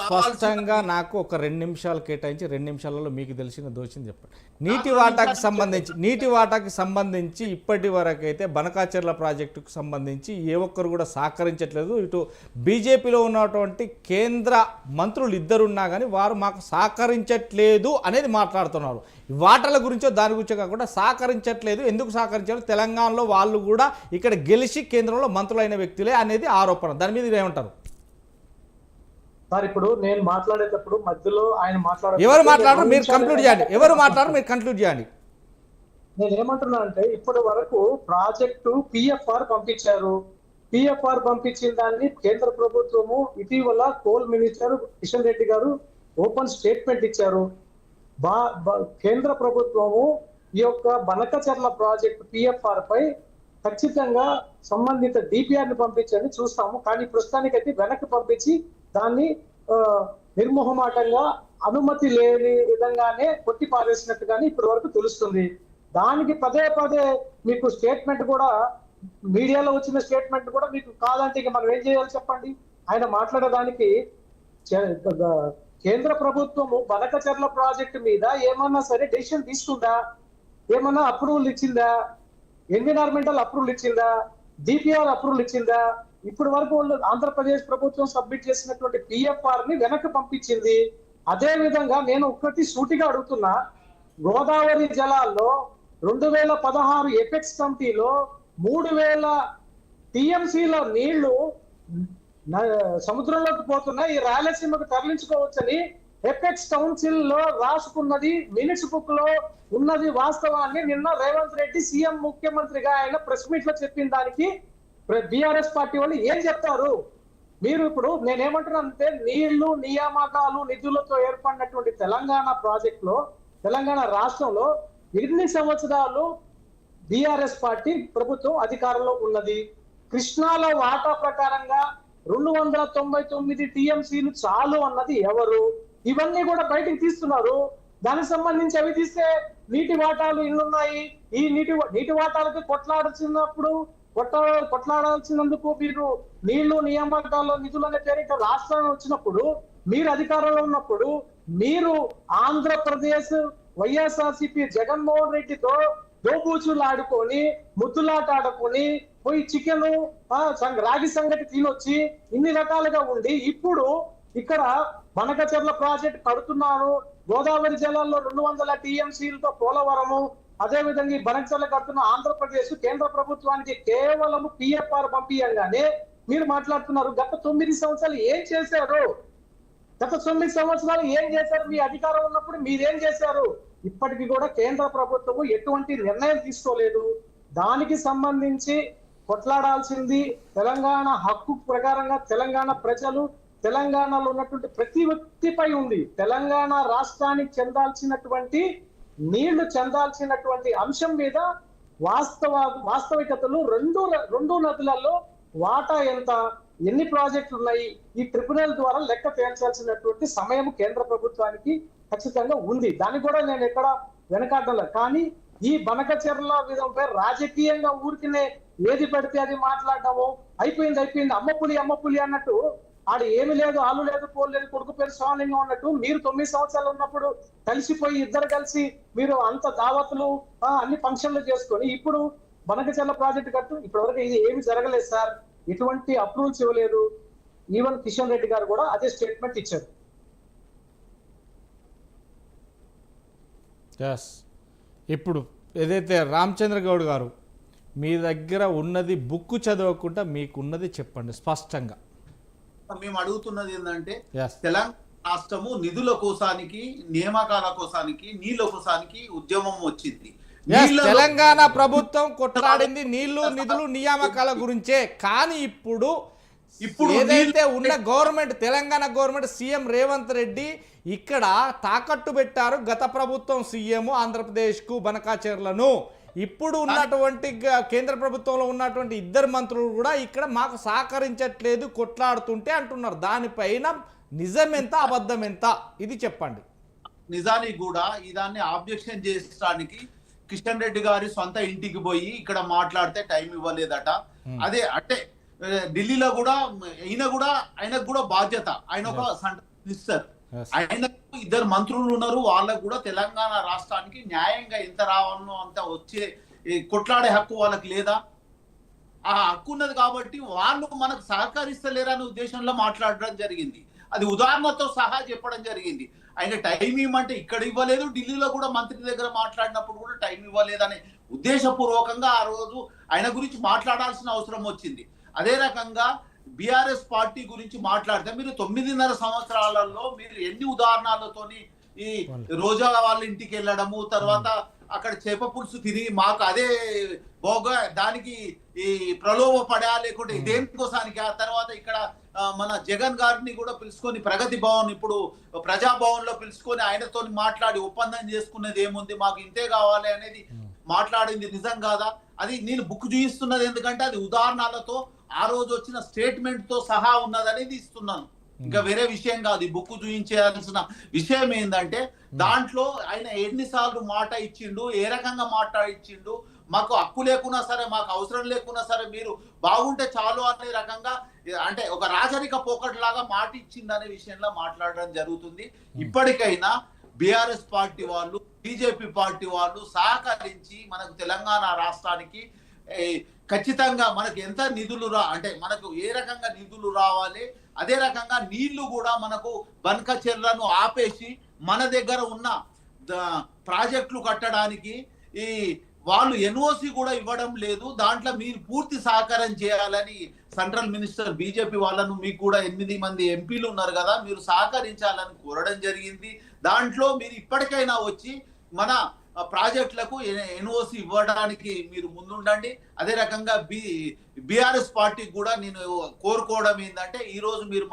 స్పష్టంగా నాకు ఒక 2 నిమిషాలు కేటాయించి 2 నిమిషాలలో మీకు తెలిసిన దోషిని చెప్పండి. నీటి వాటాకి సంబంధించి ఇప్పటి వరకు అయితే బనకాచెర్ల ప్రాజెక్టుకు సంబంధించి ఏ ఒక్కరు కూడా సహకరించట్లేదు. ఇటు బీజేపీలో ఉన్నటువంటి కేంద్ర మంత్రులు ఇద్దరున్నా కానీ వారు మాకు సహకరించట్లేదు అనేది మాట్లాడుతున్నారు. వాటాల గురించో దాని గురించో కాకుండా సహకరించట్లేదు. ఎందుకు సహకరించారు? తెలంగాణలో వాళ్ళు కూడా ఇక్కడ గెలిచి కేంద్రంలో మంత్రులైన వ్యక్తులే అనేది ఆరోపణ. దాని మీద ఏమంటారు సార్? ఇప్పుడు నేను మాట్లాడేటప్పుడు మధ్యలో ఆయన ఎవరు మాట్లాడరు మీరు కంక్లూడ్ చేయండి. నేను ఏమంటున్నానంటే ఇప్పటి వరకు ప్రాజెక్టు పిఎఫ్ఆర్ పంపించారు. పిఎఫ్ఆర్ పంపించిన దాన్ని కేంద్ర ప్రభుత్వము ఇటీవల కోల్ మినిస్టర్ కిషన్ రెడ్డి గారు ఓపెన్ స్టేట్మెంట్ ఇచ్చారు. కేంద్ర ప్రభుత్వము ఈ యొక్క బనకచెర్ల ప్రాజెక్టు పిఎఫ్ఆర్ పై ఖచ్చితంగా సంబంధిత డిపిఆర్ ని పంపించని చూస్తాము. కానీ ప్రస్తుతానికైతే వెనక్కి పంపించి దాన్ని నిర్మోహమాటంగా అనుమతి లేని విధంగానే కొట్టి పారేసినట్టుగానే ఇప్పటి వరకు తెలుస్తుంది. దానికి పదే పదే మీకు స్టేట్మెంట్ కూడా మీడియాలో వచ్చిన స్టేట్మెంట్ కూడా మీకు కాదంటే ఇక మనం ఏం చేయాలి చెప్పండి? ఆయన మాట్లాడడానికి కేంద్ర ప్రభుత్వము బనకచెర్ల ప్రాజెక్టు మీద ఏమన్నా సరే డెసిషన్ తీసుకుందా? ఏమన్నా అప్రూవల్ ఇచ్చిందా? ఎన్విరాన్మెంటల్ అప్రూవల్ ఇచ్చిందా? డిపిఆర్ అప్రూవల్ ఇచ్చిందా? ఇప్పటి వరకు ఆంధ్రప్రదేశ్ ప్రభుత్వం సబ్మిట్ చేసినటువంటి పిఎఫ్ఆర్ ని వెనక్కి పంపించింది. అదే విధంగా నేను ఒక్కటి సూటిగా అడుగుతున్నా, గోదావరి జలాల్లో 2016 ఎపెక్స్ కమిటీలో 3000 టీఎంసీల నీళ్లు సముద్రంలోకి పోతున్నాయి, ఈ రాయలసీమకు తరలించుకోవచ్చని ఎపెక్స్ కౌన్సిల్ లో రాసుకున్నది మినిట్స్ బుక్ లో ఉన్నది వాస్తవాన్ని నిన్న రేవంత్ రెడ్డి సీఎం ముఖ్యమంత్రిగా ఆయన ప్రెస్ మీట్ లో చెప్పిన దానికి బీఆర్ఎస్ పార్టీ వాళ్ళు ఏం చెప్తారు? మీరు ఇప్పుడు నేనేమంటున్నానంటే నీళ్లు నియామకాలు నిధులతో ఏర్పడినటువంటి తెలంగాణ ప్రాజెక్ట్ లో తెలంగాణ రాష్ట్రంలో ఎన్ని సంవత్సరాలు బీఆర్ఎస్ పార్టీ ప్రభుత్వం అధికారంలో ఉన్నది? కృష్ణాలో వాటా ప్రకారంగా 299 టీఎంసీలు చాలు అన్నది ఎవరు? ఇవన్నీ కూడా బయటికి తీస్తున్నారు. దానికి సంబంధించి అవి తీస్తే నీటి వాటాలు ఇన్నున్నాయి. ఈ నీటి వాటాలకి కొట్లాడాల్సినందుకు మీరు నీళ్లు నియామకాలు నిధులు అనే పేరిట రాష్ట్రాన్ని వచ్చినప్పుడు, మీరు అధికారంలో ఉన్నప్పుడు మీరు ఆంధ్రప్రదేశ్ వైఎస్ఆర్సీపీ జగన్మోహన్ రెడ్డితో దోబూచులు ఆడుకొని ముద్దులాట ఆడుకొని పోయి చికెన్ రాగి సంగటి తినొచ్చి ఇన్ని రకాలుగా ఉండి ఇప్పుడు ఇక్కడ బనకచెర్ల ప్రాజెక్ట్ కడుతున్నాను, గోదావరి జలాల్లో 200 టీఎంసీలతో పోలవరము, అదే విధంగా ఈ బనకచెర్ల కడుతున్న ఆంధ్రప్రదేశ్ కేంద్ర ప్రభుత్వానికి కేవలం పిఎఫ్ఆర్ పంపించగానే మీరు మాట్లాడుతున్నారు. గత 9 సంవత్సరాలు ఏం చేశారు? గత 9 సంవత్సరాలు ఏం చేశారు? మీ అధికారం ఉన్నప్పుడు మీరేం చేశారు? ఇప్పటికీ కూడా కేంద్ర ప్రభుత్వము ఎటువంటి నిర్ణయం తీసుకోలేదు. దానికి సంబంధించి కొట్లాడాల్సింది తెలంగాణ హక్కు ప్రకారంగా తెలంగాణ ప్రజలు, తెలంగాణలో ఉన్నటువంటి ప్రతి వ్యక్తిపై ఉంది. తెలంగాణ రాష్ట్రానికి చెందాల్సినటువంటి నీళ్లు చెందాల్సినటువంటి అంశం మీద వాస్తవికతలు రెండు నదులలో వాటా ఎంత, ఎన్ని ప్రాజెక్టులు ఉన్నాయి, ఈ ట్రిబ్యునల్ ద్వారా లెక్క తేల్చాల్సినటువంటి సమయం కేంద్ర ప్రభుత్వానికి ఖచ్చితంగా ఉంది. దానికి కూడా నేను ఎక్కడ వెనకాడలే. కానీ ఈ బనకచెర్ల విధంపై రాజకీయంగా ఊరికినే ఏది పడితే అది మాట్లాడటము అయిపోయింది అమ్మ పులి అన్నట్టు, ఆడు ఏమి లేదు ఆలు లేదు పోలు లేదు కొడుకు పేరు స్వాలింగం అన్నట్టు మీరు 9 సంవత్సరాలు ఉన్నప్పుడు కలిసిపోయి ఇద్దరు కలిసి మీరు అంత దావతులు అన్ని ఫంక్షన్లు చేసుకొని ఇప్పుడు బనకచెర్ల ప్రాజెక్టు కట్టు ఇప్పటివరకు ఇది ఏమి జరగలేదు సార్, ఎటువంటి అప్రూవల్స్ ఇవ్వలేదు. ఈవెన్ కిషన్ రెడ్డి గారు కూడా అదే స్టేట్మెంట్ ఇచ్చారు. ఇప్పుడు ఏదైతే రామచంద్ర గౌడ్ గారు మీ దగ్గర ఉన్నది బుక్ చదవకుండా మీకున్నది చెప్పండి స్పష్టంగా. మేము అడుగుతున్నది ఏంటంటే తెలంగాణ రాష్ట్రము నిధుల కోసానికి, నియామకాల కోసానికి, నీళ్ళ కోసానికి ఉద్యమం వచ్చింది. తెలంగాణ ప్రభుత్వం కొట్లాడింది నీళ్లు నిధులు నియామకాల గురించే. కానీ ఇప్పుడు ఏదైతే ఉన్న government Telangana government CM Revanth Reddy ఇక్కడ తాకట్టు పెట్టారు గత ప్రభుత్వం సీఎం ఆంధ్రప్రదేశ్కు బనకచెర్లను. ఇప్పుడు ఉన్నటువంటి కేంద్ర ప్రభుత్వంలో ఉన్నటువంటి ఇద్దరు మంత్రులు కూడా ఇక్కడ మాకు సహకరించట్లేదు కొట్లాడుతుంటే అంటున్నారు. దానిపైన నిజం ఎంత అబద్ధం ఎంత ఇది చెప్పండి. నిజానికి కూడా దాన్ని ఆబ్జెక్షన్ చేయడానికి కిషన్ రెడ్డి గారి సొంత ఇంటికి పోయి ఇక్కడ మాట్లాడితే టైం ఇవ్వలేదట. అదే అంటే ఢిల్లీలో కూడా ఆయనకు కూడా బాధ్యత, ఆయన ఒక మినిస్టర్, Yes. ఆయనకు ఇద్దరు మంత్రులు ఉన్నారు, వాళ్ళకు కూడా తెలంగాణ రాష్ట్రానికి న్యాయంగా ఎంత రావాలనో అంత వచ్చే కొట్లాడే హక్కు వాళ్ళకి లేదా? ఆ హక్కు ఉన్నది కాబట్టి వాళ్ళు మనకు సహకరిస్తలేరనే ఉద్దేశంలో మాట్లాడడం జరిగింది. అది ఉదాహరణతో సహా చెప్పడం జరిగింది. ఆయన టైం ఇవ్వమంటే ఇక్కడ ఇవ్వలేదు, ఢిల్లీలో కూడా మంత్రి దగ్గర మాట్లాడినప్పుడు కూడా టైం ఇవ్వలేదనే ఉద్దేశపూర్వకంగా ఆ రోజు ఆయన గురించి మాట్లాడాల్సిన అవసరం వచ్చింది. అదే రకంగా బీఆర్ఎస్ పార్టీ గురించి మాట్లాడితే మీరు 9.5 సంవత్సరాలలో మీరు ఎన్ని ఉదాహరణలతోని ఈ రోజా వాళ్ళ ఇంటికి వెళ్ళడము, తర్వాత అక్కడ చేప పులుసు తిని మాకు అదే దానికి ఈ ప్రలోభ పడా లేకుంటే దేనికోసానికి, ఆ తర్వాత ఇక్కడ మన జగన్ గారిని కూడా పిలుచుకొని ప్రగతి భవన్ ఇప్పుడు ప్రజాభవన్ లో పిలుచుకొని ఆయనతో మాట్లాడి ఒప్పందం చేసుకునేది ఏముంది, మాకు ఇంతే కావాలి అనేది మాట్లాడింది నిజం కాదా? అది నేను బుక్ చూపిస్తున్నది ఎందుకంటే అది ఉదాహరణలతో ఆ రోజు వచ్చిన స్టేట్మెంట్ తో సహా ఉన్నదనేది ఇస్తున్నాను. ఇంకా వేరే విషయం కాదు. ఈ బుక్ చూపించాల్సిన విషయం ఏంటంటే దాంట్లో ఆయన ఎన్నిసార్లు మాట ఇచ్చిండు, ఏ రకంగా మాట ఇచ్చిండు, మాకు హక్కు లేకున్నా సరే, మాకు అవసరం లేకున్నా సరే మీరు బాగుంటే చాలు అనే రకంగా, అంటే ఒక రాజరిక పోకట్ లాగా మాట ఇచ్చింది అనే విషయంలో మాట్లాడడం జరుగుతుంది. ఇప్పటికైనా బీఆర్ఎస్ పార్టీ వాళ్ళు, బీజేపీ పార్టీ వాళ్ళు సహకరించి మనకు తెలంగాణ రాష్ట్రానికి ఖచ్చితంగా మనకు ఎంత నిధులు అంటే మనకు ఏ రకంగా నిధులు రావాలి, అదే రకంగా నీళ్లు కూడా మనకు బనక చెర్లను ఆపేసి మన దగ్గర ఉన్న ప్రాజెక్టులు కట్టడానికి ఈ వాళ్ళు ఎన్ఓసి కూడా ఇవ్వడం లేదు. దాంట్లో మీరు పూర్తి సహకారం చేయాలని సెంట్రల్ మినిస్టర్ బీజేపీ వాళ్ళను, మీకు కూడా 8 మంది ఎంపీలు ఉన్నారు కదా, మీరు సహకరించాలని కోరడం జరిగింది. దాంట్లో మీరు ఇప్పటికైనా వచ్చి మన ప్రాజెక్టులకు ఎన్ఓసి ఇవ్వడానికి మీరు ముందుండండి. అదే రకంగా బీఆర్ఎస్ పార్టీకి కూడా నేను కోరుకోవడం ఏంటంటే, ఈ రోజు మీరు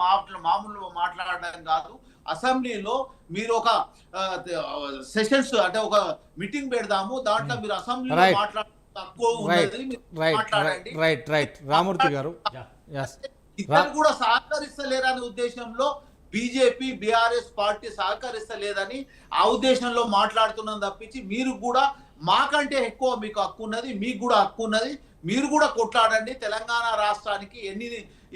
మామూలు మాట్లాడడం కాదు, అసెంబ్లీలో మీరు ఒక సెషన్స్ అంటే ఒక మీటింగ్ పెడదాము, దాంట్లో మీరు అసెంబ్లీలో రైట్ రామూర్తి గారు ఇద్దరు కూడా సహకరిస్తలేరనే ఉద్దేశంలో బీజేపీ బీఆర్ఎస్ పార్టీ సహకరిస్తలేదని ఆ ఉద్దేశంలో మాట్లాడుతున్నాం తప్పించి, మీరు కూడా మాకంటే ఎక్కువ మీకు హక్కు ఉన్నది, మీకు కూడా హక్కు ఉన్నది, మీరు కూడా కొట్లాడండి. తెలంగాణ రాష్ట్రానికి ఎన్ని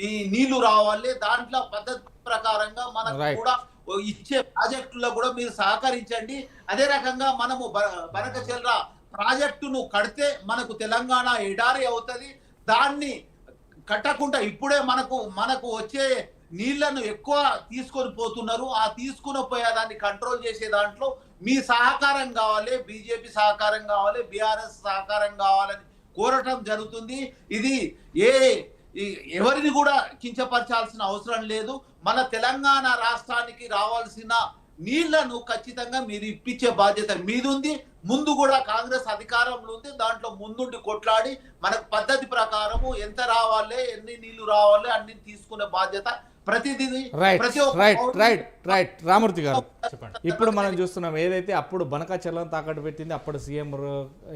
ఈ నీళ్లు రావాలి, దాంట్లో పద్ధతి ప్రకారంగా మనకు కూడా ఇచ్చే ప్రాజెక్టులో కూడా మీరు సహకరించండి. అదే రకంగా మనము బనకచెర్ల ప్రాజెక్టును కడితే మనకు తెలంగాణ ఎడారి అవుతుంది. దాన్ని కట్టకుండా ఇప్పుడే మనకు వచ్చే నీళ్లను ఎక్కువ తీసుకొని పోతున్నారు. ఆ తీసుకుని పోయేదాన్ని కంట్రోల్ చేసే దాంట్లో మీ సహకారం కావాలి, బీజేపీ సహకారం కావాలి, బీఆర్ఎస్ సహకారం కావాలని కోరటం జరుగుతుంది. ఇది ఎవరిని కూడా కించపరచాల్సిన అవసరం లేదు. మన తెలంగాణ రాష్ట్రానికి రావాల్సిన నీళ్లను ఖచ్చితంగా మీరు ఇప్పించే బాధ్యత మీదుంది. ముందు కూడా కాంగ్రెస్ అధికారంలో ఉంది, దాంట్లో ముందుండి కొట్లాడి మనకు పద్ధతి ప్రకారము ఎంత రావాలి, ఎన్ని నీళ్లు రావాలి అన్ని తీసుకునే బాధ్యత ప్రతిదీ. రైట్ రామూర్తి గారు, ఇప్పుడు మనం చూస్తున్నాం ఏదైతే అప్పుడు బనకచెర్లను తాకట్టు పెట్టింది అప్పుడు సీఎం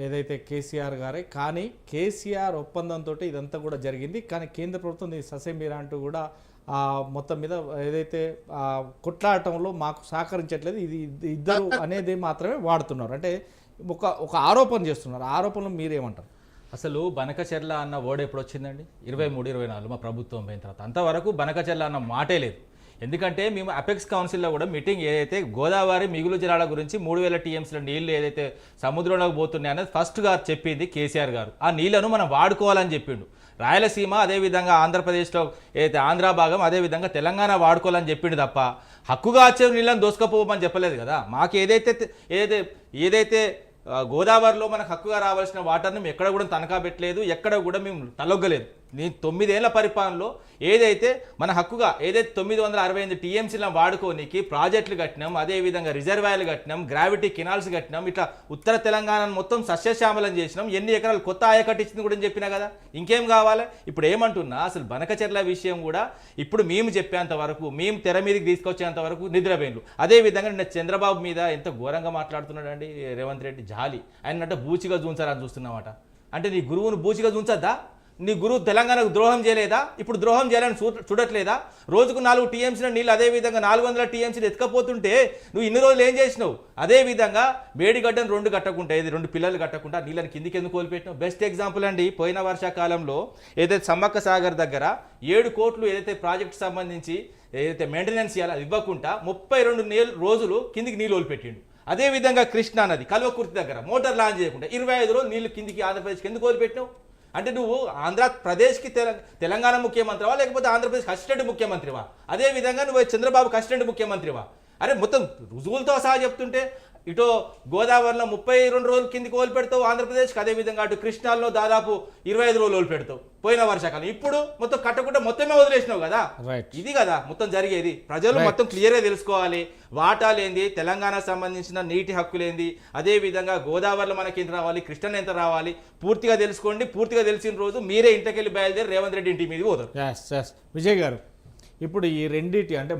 ఏదైతే కేసీఆర్ గారే, కానీ కేసీఆర్ ఒప్పందంతో ఇదంతా కూడా జరిగింది. కానీ కేంద్ర ప్రభుత్వం దీన్ని ససేమిరా అంటూ కూడా మొత్తం మీద ఏదైతే కొట్లాడటంలో మాకు సహకరించట్లేదు, ఇది ఇద్దరు అనేది మాత్రమే వాడుతున్నారు, అంటే ఒక ఆరోపణ చేస్తున్నారు. ఆరోపణలు మీరేమంటారు? అసలు బనకచెర్ల అన్న వర్డ్ ఎప్పుడు వచ్చిందండి? 23-24 మా ప్రభుత్వం పోయిన తర్వాత. అంతవరకు బనకచెర్ల అన్న మాటే లేదు. ఎందుకంటే మేము అపెక్స్ కౌన్సిల్లో కూడా మీటింగ్ ఏదైతే గోదావరి మిగులు జలాల గురించి 3000 టీఎంసీల నీళ్లు ఏదైతే సముద్రంలోకి పోతున్నాయి అనేది ఫస్ట్గా చెప్పింది కేసీఆర్ గారు. ఆ నీళ్లను మనం వాడుకోవాలని చెప్పిండు. రాయలసీమ అదేవిధంగా ఆంధ్రప్రదేశ్లో ఏదైతే ఆంధ్ర భాగం అదేవిధంగా తెలంగాణ వాడుకోవాలని చెప్పిండు తప్ప హక్కుగా వచ్చే నీళ్ళని దోసుకపోమని చెప్పలేదు కదా. మాకు ఏదైతే గోదావరిలో మనకు హక్కుగా రావాల్సిన వాటర్ని మేము ఎక్కడ కూడా తనఖా పెట్టలేదు, ఎక్కడ కూడా మేము తలొగ్గలేదు. నేను 9 ఏళ్ల పరిపాలనలో ఏదైతే మన హక్కుగా 968 టీఎంసీలను వాడుకోనికి ప్రాజెక్టులు కట్టినాం, అదేవిధంగా రిజర్వాయర్లు కట్టినాం, గ్రావిటీ కెనాల్స్ కట్టినాం, ఇట్లా ఉత్తర తెలంగాణను మొత్తం సస్యశ్యామలం చేసినాం. ఎన్ని ఎకరాలు కొత్త ఆయకట్టించింది కూడా చెప్పినా కదా, ఇంకేం కావాలి? ఇప్పుడు ఏమంటున్నా, అసలు బనకచెర్ల విషయం కూడా ఇప్పుడు మేము చెప్పేంత వరకు, మేము తెర మీదకి తీసుకొచ్చేంత వరకు నిద్రపోయిన్లు. అదేవిధంగా నిన్న చంద్రబాబు మీద ఎంత ఘోరంగా మాట్లాడుతున్నాడు అండి రేవంత్ రెడ్డి. జాలి, ఆయన అంటే బూచిగా చూంచాలని చూస్తున్నామట. అంటే నీ గురువును బూచిగా చూంచద్దా? నీ గురువు తెలంగాణకు ద్రోహం చేయలేదా? ఇప్పుడు ద్రోహం చేయాలని చూడట్లేదా? రోజుకు 4 టీఎంసీల నీళ్ళు అదేవిధంగా 400 టీఎంసీలు ఎత్తుకపోతుంటే నువ్వు ఇన్ని రోజులు ఏం చేసినావు? అదేవిధంగా మేడిగడ్డను 2 కట్టకుంటే, 2 పిల్లలు కట్టకుండా నీళ్ళని కిందికి ఎందుకు కోల్పెట్టినావు? బెస్ట్ ఎగ్జాంపుల్ అండి, పోయిన వర్షాకాలంలో ఏదైతే సమ్మక్క సాగర్ దగ్గర 7 కోట్లు ఏదైతే ప్రాజెక్టు సంబంధించి ఏదైతే మెయింటెనెన్స్ చేయాలో అది ఇవ్వకుండా 32 రోజులు కిందికి నీళ్ళు వదిలిపెట్టిండు. అదేవిధంగా కృష్ణా నది కల్వకుర్తి దగ్గర మోటార్ లాంచ్ చేయకుండా 25 రోజులు నీళ్లు కిందికి ఆంధ్రప్రదేశ్కి ఎందుకు వదిలిపెట్టినావు? అంటే నువ్వు ఆంధ్రప్రదేశ్కి తెలంగాణ ముఖ్యమంత్రివా లేకపోతే ఆంధ్రప్రదేశ్ అసిస్టెంట్ ముఖ్యమంత్రివా? అదేవిధంగా నువ్వు చంద్రబాబుకి అసిస్టెంట్ ముఖ్యమంత్రివా? అరే మొత్తం రుజువులతో సహా చెప్తుంటే ఇటు గోదావరిలో 32 రోజులు కిందికి వదిలిపెడతావు ఆంధ్రప్రదేశ్కి, అదేవిధంగా అటు కృష్ణాల్లో దాదాపు 25 రోజులు వదిలిపెడతావు పోయిన వర్షాకాలం. ఇప్పుడు మొత్తం కట్టకుండా మొత్తమే వదిలేసినావు కదా. Right. ఇది కదా మొత్తం జరిగేది. ప్రజలు మొత్తం క్లియర్గా తెలుసుకోవాలి. వాటాలేంది, తెలంగాణకు సంబంధించిన నీటి హక్కులేంది, అదేవిధంగా గోదావరిలో మనకి ఎంత రావాలి, కృష్ణ ఎంత రావాలి పూర్తిగా తెలుసుకోండి. పూర్తిగా తెలిసిన రోజు మీరే ఇంటికెళ్ళి బయలుదేరి రేవంత్ రెడ్డి ఇంటి మీదకి పోతారు. విజయ్ గారు, ఇప్పుడు ఈ రెండిటి అంటే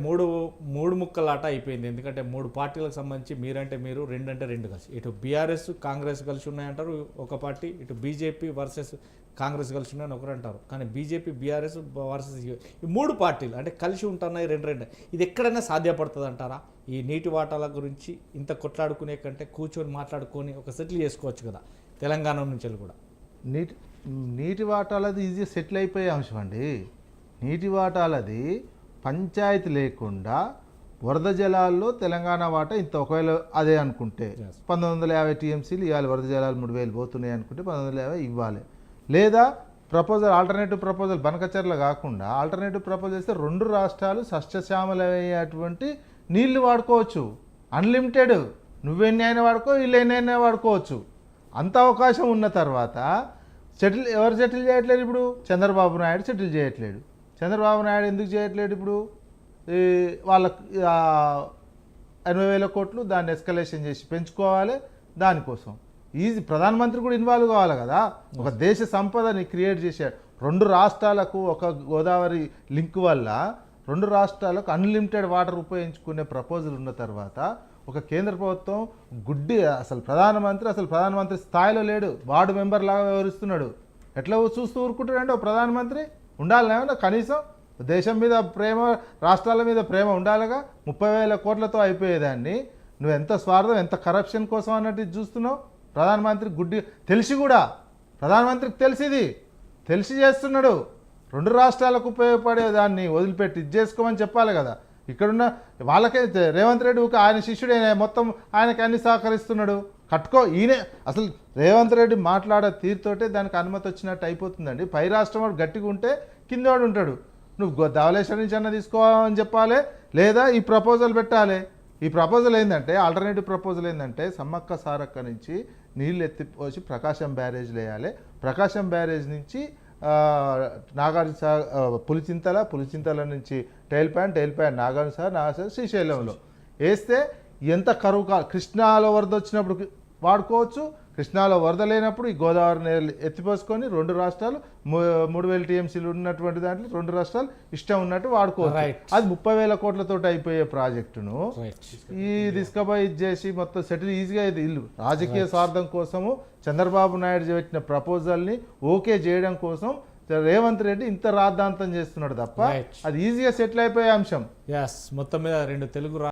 మూడు ముక్కలాట అయిపోయింది. ఎందుకంటే 3 పార్టీలకు సంబంధించి మీరంటే మీరు, రెండంటే రెండు కలిసి, ఇటు బీఆర్ఎస్ కాంగ్రెస్ కలిసి ఉన్నాయంటారు ఒక పార్టీ, ఇటు బీజేపీ వర్సెస్ కాంగ్రెస్ కలిసి ఉన్నాయని ఒకరు అంటారు. కానీ బీజేపీ బీఆర్ఎస్ వర్సెస్ ఈ 3 పార్టీలు అంటే కలిసి ఉంటున్నాయి రెండు. ఇది ఎక్కడైనా సాధ్యపడుతుంది అంటారా? ఈ నీటి వాటాల గురించి ఇంత కొట్లాడుకునే కంటే కూర్చొని మాట్లాడుకొని ఒక సెటిల్ చేసుకోవచ్చు కదా తెలంగాణ నుంచి కూడా. నీటి వాటాలది ఈజీగా సెటిల్ అయిపోయే అంశం అండి. నీటి వాటాలది పంచాయతీ లేకుండా వరద జలాల్లో తెలంగాణ వాటా ఇంత, ఒకవేళ అదే అనుకుంటే 1950 టీఎంసీలు ఇవ్వాలి, వరద జలాలు 3000 పోతున్నాయి అనుకుంటే 1950 ఇవ్వాలి. లేదా ఆల్టర్నేటివ్ ప్రపోజల్ బనకచర్ల కాకుండా ఆల్టర్నేటివ్ ప్రపోజల్ చేస్తే 2 రాష్ట్రాలు సస్యశ్యామలయ్యేటువంటి నీళ్లు వాడుకోవచ్చు. అన్లిమిటెడ్, నువ్వెన్ని అయినా వాడుకో, వీళ్ళు ఎన్నైనా వాడుకోవచ్చు. అంత అవకాశం ఉన్న తర్వాత ఎవరు సెటిల్ చేయట్లేదు? ఇప్పుడు చంద్రబాబు నాయుడు సెటిల్ చేయట్లేడు. చంద్రబాబు నాయుడు ఎందుకు చేయట్లేడు? ఇప్పుడు వాళ్ళ 80,000 కోట్లు దాన్ని ఎస్కలేషన్ చేసి పెంచుకోవాలి. దానికోసం ప్రధానమంత్రి కూడా ఇన్వాల్వ్ కావాలి కదా. ఒక దేశ సంపదని క్రియేట్ చేశాడు. 2 రాష్ట్రాలకు ఒక గోదావరి లింక్ వల్ల 2 రాష్ట్రాలకు అన్లిమిటెడ్ వాటర్ ఉపయోగించుకునే ప్రపోజల్ ఉన్న తర్వాత ఒక కేంద్ర ప్రభుత్వం ప్రధానమంత్రి స్థాయిలో లేడు, వార్డు మెంబర్ లాగా వ్యవహరిస్తున్నాడు. ఎట్లా చూస్తూ ఊరుకుంటాడంటే ప్రధానమంత్రి ఉండాలనేమన్నా కనీసం దేశం మీద ప్రేమ, రాష్ట్రాల మీద ప్రేమ ఉండాలిగా. 30,000 కోట్లతో అయిపోయేదాన్ని నువ్వు ఎంత స్వార్థం, ఎంత కరప్షన్ కోసం అన్నట్టు చూస్తున్నావు. ప్రధానమంత్రి తెలిసి కూడా, ప్రధానమంత్రికి తెలిసి చేస్తున్నాడు. 2 రాష్ట్రాలకు ఉపయోగపడే దాన్ని వదిలిపెట్టి ఇది చేసుకోమని చెప్పాలి కదా. ఇక్కడున్న వాళ్ళకైతే రేవంత్ రెడ్డి ఆయన శిష్యుడే, మొత్తం ఆయనకి అన్ని సహకరిస్తున్నాడు. ఈయనే అసలు రేవంత్ రెడ్డి మాట్లాడే తీరుతోటే దానికి అనుమతి వచ్చినట్టు అయిపోతుందండి. పై రాష్ట్రం వాడు గట్టిగా ఉంటే కిందవాడు ఉంటాడు. నువ్వు ధవళేశ్వరం నుంచి అన్న తీసుకోవాలని చెప్పాలి, లేదా ఈ ప్రపోజల్ పెట్టాలి. ఈ ప్రపోజల్ ఏంటంటే, ఆల్టర్నేటివ్ ప్రపోజల్ ఏంటంటే, సమ్మక్క సారక్క నుంచి నీళ్ళు ఎత్తిపోసి ప్రకాశం బ్యారేజ్లు వేయాలి. ప్రకాశం బ్యారేజ్ నుంచి నాగార్జున పులిచింతల నుంచి టైల్ ప్యాంట్ నాగార్జున శ్రీశైలంలో వేస్తే ఎంత కరువు కృష్ణాలో వరద వచ్చినప్పుడు వాడుకోవచ్చు, కృష్ణాలో వరద లేనప్పుడు ఈ గోదావరి నీళ్ళు ఎత్తిపోసుకొని 2 రాష్ట్రాలు 3000 టీఎంసీలు ఉన్నటువంటి దాంట్లో 2 రాష్ట్రాలు ఇష్టం ఉన్నట్టు వాడుకోవచ్చు. అది 30,000 కోట్లతో అయిపోయే ప్రాజెక్టును తీసుకుపోయి చేసి మొత్తం సెటిల్ ఈజీగా ఇల్లు రాజకీయ స్వార్థం కోసము చంద్రబాబు నాయుడు పెట్టిన ప్రపోజల్ని ఓకే చేయడం కోసం రేవంత్ రెడ్డి ఇంత రాద్ధాంతం చేస్తున్నాడు తప్ప అది ఈజీగా సెటిల్ అయిపోయే అంశం. మొత్తం మీద 2 తెలుగు